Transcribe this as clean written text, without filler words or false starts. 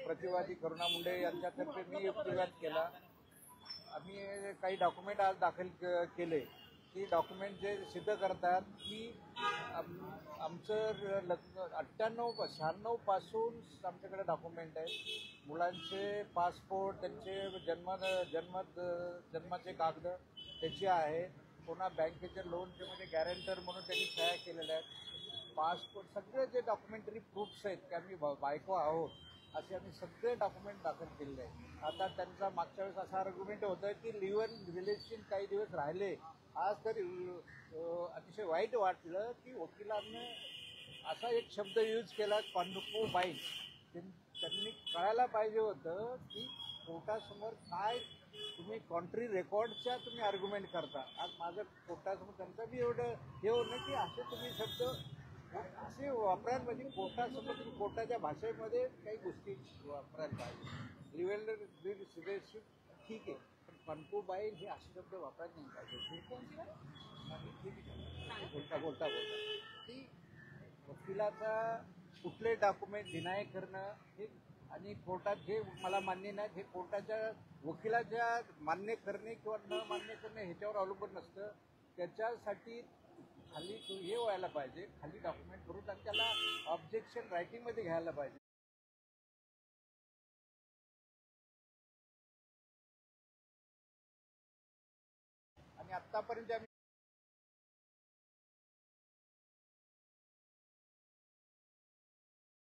प्रतिवादी करुणा मुंडे यांच्यातर्फे मी युक्तिवाद केला. आम्ही काही डॉक्युमेंट आज दाखल केले. ती डॉक्युमेंट जे सिद्ध करतात की आमचं लग्न 98-96 पासून आमच्याकडे डॉक्युमेंट आहेत. मुलांचे पासपोर्ट, त्यांचे जन्माचे कागद त्याचे आहे. पुन्हा बँकेच्या लोनचे मध्ये गॅरंटर म्हणून त्यांनी सह्या केलेल्या आहेत. पासपोर्ट सगळे जे डॉक्युमेंटरी प्रूफ्स आहेत की आम्ही बायको आहोत असे आम्ही सगळे डॉक्युमेंट दाखल केलेले आहेत. आता त्यांचा मागच्या वेळेस असा आर्ग्युमेंट होतं की लिव्ह इन रिलेशन काही दिवस राहिले. आज तर अतिशय वाईट वाटलं की वकिलांनी असा एक शब्द यूज केला कॉन्कोबाईन. त्यांनी कळायला पाहिजे होतं की कोर्टासमोर काय तुम्ही कॉन्ट्री रेकॉर्डच्या तुम्ही आर्ग्युमेंट करता. आज माझं कोर्टासमोर त्यांचं बी एवढं हे होतं की असे तुम्ही शब्द असे वापरायला म्हणजे कोर्टासमोर तुम्ही कोर्टाच्या भाषेमध्ये काही गोष्टी वापरायला पाहिजे. लिव्ह इन रिलेशन ठीक आहे, पण कॉन्कोबाईन हे असे शब्द वापरायला नाही पाहिजे. बोलता की वकिलाचा कुठले डॉक्युमेंट डिनाय करणं हे आणि कोर्टात हे मला मान्य नाही. हे कोर्टाच्या वकिलाच्या मान्य करणे किंवा न मान्य करणे ह्याच्यावर अवलंबून नसतं. त्याच्यासाठी खाली हे व्हायला पाहिजे, खाली डॉक्युमेंट करून आणि त्याला ऑब्जेक्शन रायटिंगमध्ये घ्यायला पाहिजे. आणि आत्तापर्यंत